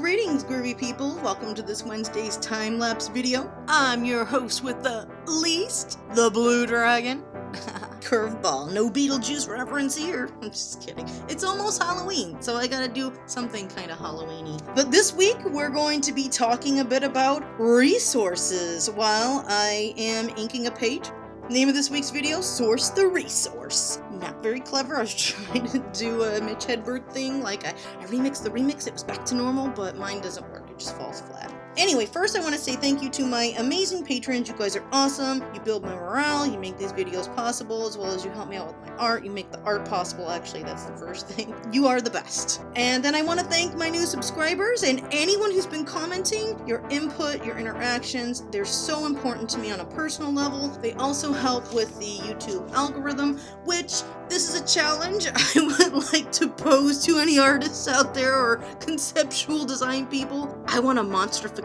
Greetings, groovy people. Welcome to this Wednesday's time-lapse video. I'm your host with the least, the Blue Dragon. Curveball, no Beetlejuice reference here. I'm just kidding. It's almost Halloween, so I gotta do something kind of Halloween-y. But this week, we're going to be talking a bit about resources while I am inking a page. Name of this week's video, Source the Resource. Not very clever. I was trying to do a Mitch Hedberg thing, like I remixed the remix, it was back to normal, but mine doesn't work, it just falls flat. Anyway, first I want to say thank you to my amazing patrons. You guys are awesome. You build my morale, you make these videos possible, as well as you help me out with my art. You make the art possible, actually, that's the first thing. You are the best. And then I want to thank my new subscribers and anyone who's been commenting. Your input, your interactions, they're so important to me on a personal level. They also help with the YouTube algorithm, which this is a challenge I would like to pose to any artists out there or conceptual design people. I want a monstrification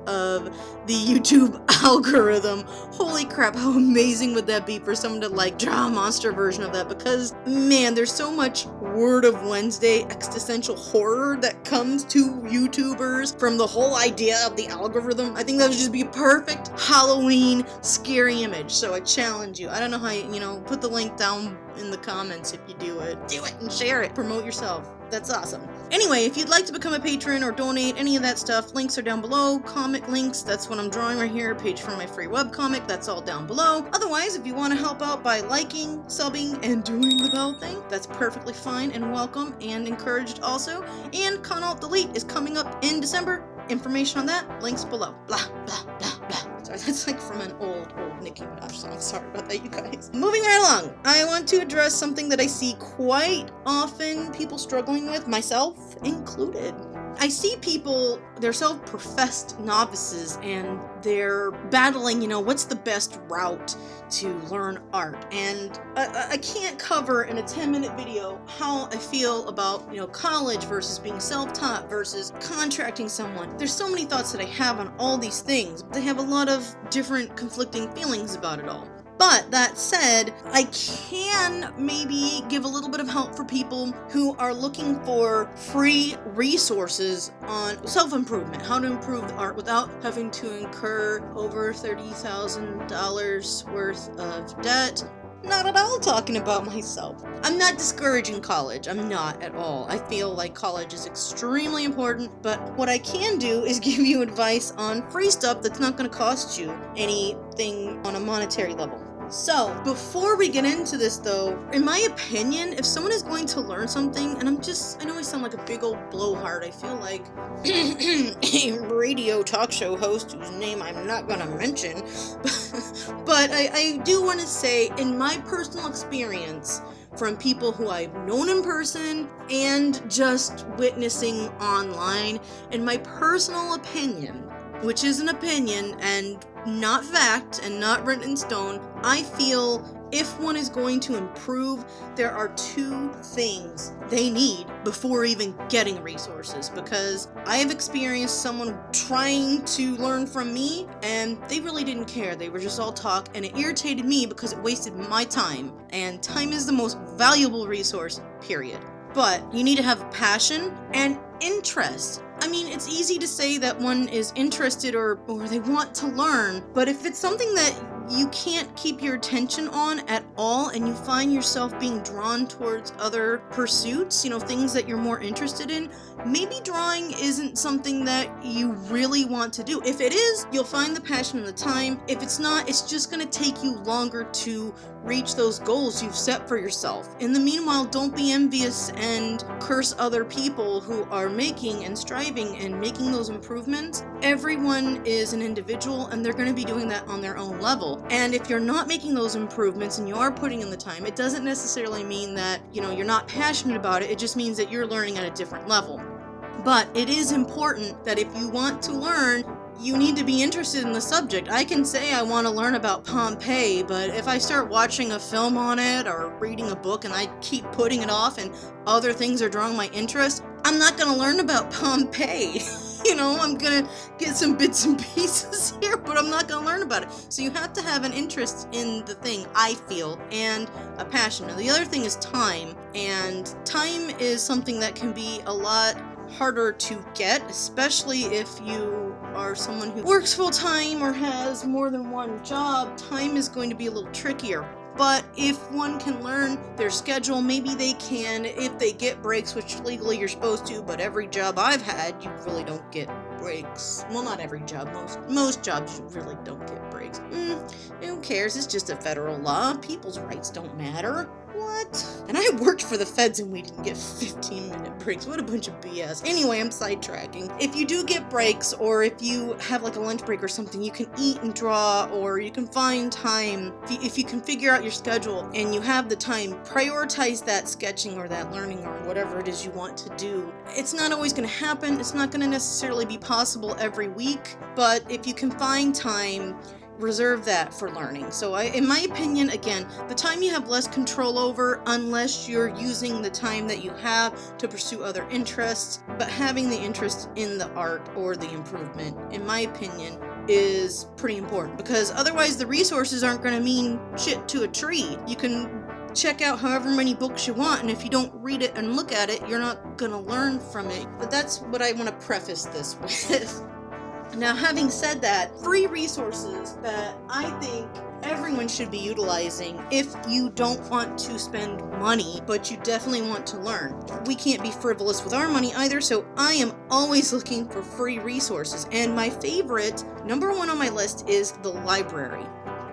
of the YouTube algorithm. Holy crap, how amazing would that be for someone to like draw a monster version of that, because man, there's so much Word of Wednesday existential horror that comes to YouTubers from the whole idea of the algorithm. I think that would just be a perfect Halloween scary image, so I challenge you. I don't know how you put the link down in the comments if you do it. Do it and share it. Promote yourself. That's awesome. Anyway, if you'd like to become a patron or donate any of that stuff, links are down below. Comic links, that's what I'm drawing right here. Page for my free webcomic, that's all down below. Otherwise, if you want to help out by liking, subbing, and doing the bell thing, that's perfectly fine and welcome and encouraged also. And Con+Alt+Delete is coming up in December. Information on that, links below. Blah, blah, blah, blah. Sorry, that's like from an old Nicki Minaj song. Sorry about that, you guys. Moving right along, I want to address something that I see quite often people struggling with, myself included. I see people, they're self-professed novices, and they're battling, what's the best route to learn art. And I can't cover in a 10-minute video how I feel about, college versus being self-taught versus contracting someone. There's so many thoughts that I have on all these things. They have a lot of different conflicting feelings about it all. But that said, I can maybe give a little bit of help for people who are looking for free resources on self-improvement, how to improve the art without having to incur over $30,000 worth of debt. Not at all talking about myself. I'm not discouraging college. I'm not at all. I feel like college is extremely important, but what I can do is give you advice on free stuff that's not going to cost you anything on a monetary level. So, before we get into this though, in my opinion, if someone is going to learn something, and I know I sound like a big old blowhard, I feel like a radio talk show host whose name I'm not gonna mention, but I do want to say, in my personal experience, from people who I've known in person and just witnessing online, in my personal opinion, which is an opinion and not fact and not written in stone, I feel if one is going to improve, there are two things they need before even getting resources, because I have experienced someone trying to learn from me and they really didn't care. They were just all talk, and it irritated me because it wasted my time, and time is the most valuable resource, period. But you need to have passion and interest. I mean, it's easy to say that one is interested or they want to learn, but if it's something that you can't keep your attention on at all and you find yourself being drawn towards other pursuits, things that you're more interested in, maybe drawing isn't something that you really want to do. If it is, you'll find the passion and the time. If it's not, it's just going to take you longer to reach those goals you've set for yourself. In the meanwhile, don't be envious and curse other people who are making and striving and making those improvements. Everyone is an individual and they're going to be doing that on their own level. And if you're not making those improvements and you are putting in the time, it doesn't necessarily mean that, you're not passionate about it. It just means that you're learning at a different level. But it is important that if you want to learn, you need to be interested in the subject. I can say I want to learn about Pompeii, but if I start watching a film on it or reading a book and I keep putting it off and other things are drawing my interest, I'm not going to learn about Pompeii. I'm going to get some bits and pieces here, but I'm not going to learn about it. So you have to have an interest in the thing, I feel, and a passion. And the other thing is time. And time is something that can be a lot harder to get, especially if you are someone who works full-time or has more than one job. Time is going to be a little trickier. But if one can learn their schedule, maybe they can, if they get breaks, which legally you're supposed to, but every job I've had, you really don't get breaks. Well, not every job, most jobs you really don't get breaks. Who cares? It's just a federal law. People's rights don't matter. What? And I worked for the feds and we didn't get 15-minute breaks. What a bunch of BS. Anyway, I'm sidetracking. If you do get breaks, or if you have like a lunch break or something, you can eat and draw, or you can find time. If you can figure out your schedule and you have the time, prioritize that sketching or that learning or whatever it is you want to do. It's not always going to happen. It's not going to necessarily be possible every week, but if you can find time, reserve that for learning. So in my opinion, again, the time you have less control over, unless you're using the time that you have to pursue other interests, but having the interest in the art or the improvement, in my opinion, is pretty important, because otherwise the resources aren't going to mean shit to a tree. You can check out however many books you want, and if you don't read it and look at it, you're not going to learn from it. But that's what I want to preface this with. Now, having said that, free resources that I think everyone should be utilizing if you don't want to spend money, but you definitely want to learn. We can't be frivolous with our money either, so I am always looking for free resources. And my favorite, number one on my list, is the library.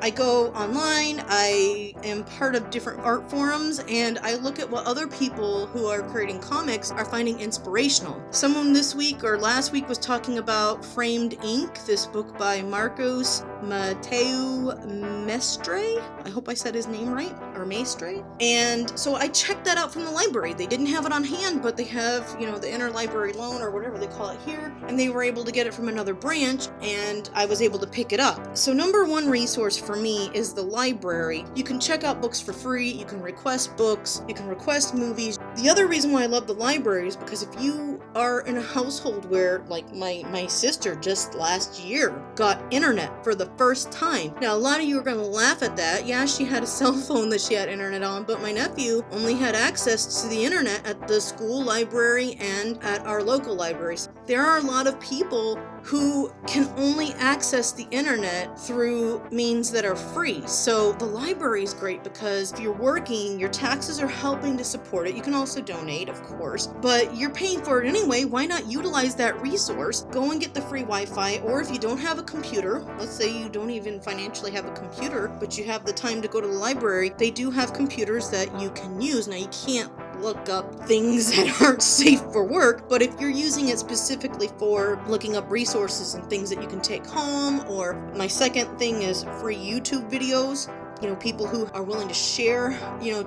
I go online, I am part of different art forums, and I look at what other people who are creating comics are finding inspirational. Someone this week or last week was talking about Framed Ink, this book by Marcos Mateu Mestre. I hope I said his name right, or Mestre. And so I checked that out from the library. They didn't have it on hand, but they have, the interlibrary loan or whatever they call it here, and they were able to get it from another branch, and I was able to pick it up. So number one resource for me is the library. You can check out books for free, you can request books, you can request movies. The other reason why I love the library is because if you are in a household where, like my sister just last year got internet for the first time. Now, a lot of you are going to laugh at that. Yeah, she had a cell phone that she had internet on, but my nephew only had access to the internet at the school library and at our local libraries. There are a lot of people who can only access the internet through means that are free. So the library is great because if you're working, your taxes are helping to support it. You can also donate, of course, but you're paying for it anyway. Why not utilize that resource? Go and get the free Wi-Fi, or if you don't have a computer, let's say you don't even financially have a computer, but you have the time to go to the library, they do have computers that you can use. Now, you can't look up things that aren't safe for work, but if you're using it specifically for looking up resources and things that you can take home, or my second thing is free YouTube videos. People who are willing to share,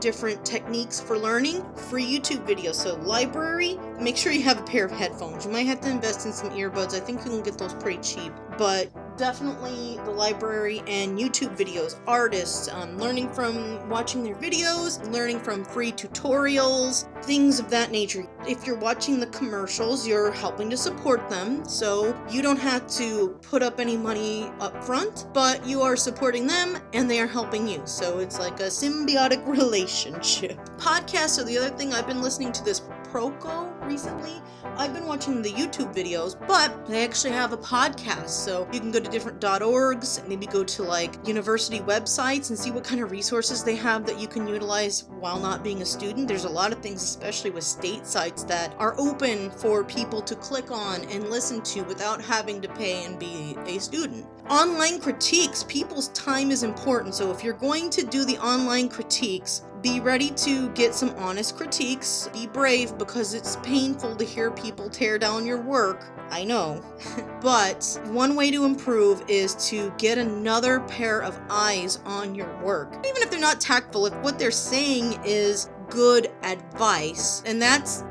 different techniques for learning, free YouTube videos. So library, make sure you have a pair of headphones. You might have to invest in some earbuds. I think you can get those pretty cheap, but definitely the library and YouTube videos. Artists, learning from watching their videos, learning from free tutorials, things of that nature. If you're watching the commercials, you're helping to support them, so you don't have to put up any money up front, but you are supporting them and they are helping you. So it's like a symbiotic relationship. Podcasts are the other thing. I've been listening to this Proco recently. I've been watching the YouTube videos, but they actually have a podcast, so you can go to different .orgs, maybe go to like university websites and see what kind of resources they have that you can utilize while not being a student. There's a lot of things, especially with state sites, that are open for people to click on and listen to without having to pay and be a student. Online critiques, people's time is important, so if you're going to do the online critiques, be ready to get some honest critiques. Be brave, because it's painful to hear people tear down your work. I know. But one way to improve is to get another pair of eyes on your work. Even if they're not tactful, if what they're saying is good advice, and that's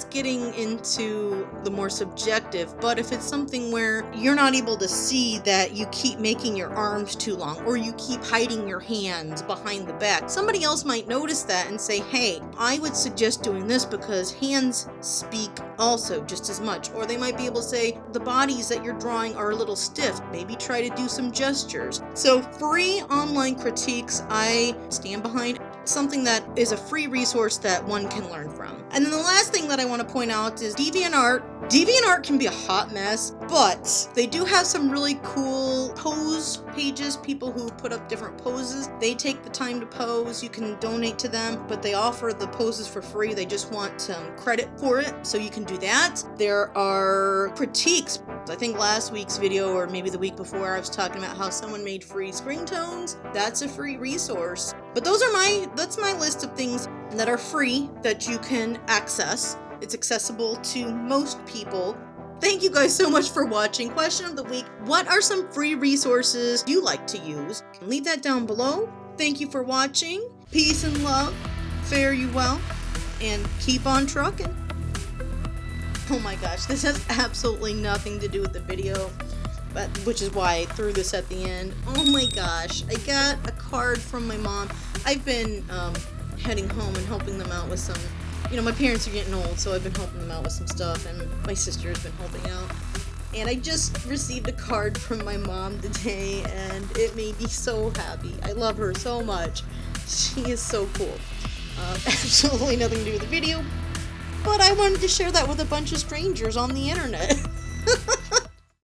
getting into the more subjective. But if it's something where you're not able to see that you keep making your arms too long, or you keep hiding your hands behind the back, somebody else might notice that and say, hey, I would suggest doing this because hands speak also just as much. Or they might be able to say, the bodies that you're drawing are a little stiff, maybe try to do some gestures. So free online critiques I stand behind. something that is a free resource that one can learn from. And then the last thing that I want to point out is DeviantArt. DeviantArt can be a hot mess, but they do have some really cool pose pages, people who put up different poses. They take the time to pose. You can donate to them, but they offer the poses for free. They just want some credit for it, so you can do that. There are critiques. I think last week's video, or maybe the week before, I was talking about how someone made free screen tones. That's a free resource. But that's my list of things that are free that you can access. It's accessible to most people. Thank you guys so much for watching. Question of the week: what are some free resources you like to use? Leave that down below. Thank you for watching. Peace and love. Fare you well. And keep on trucking. Oh my gosh, this has absolutely nothing to do with the video, but which is why I threw this at the end. Oh my gosh, I got a card from my mom. I've been heading home and helping them out with some, my parents are getting old, so I've been helping them out with some stuff, and my sister's been helping out. And I just received a card from my mom today, and it made me so happy. I love her so much. She is so cool. Absolutely nothing to do with the video, but I wanted to share that with a bunch of strangers on the internet.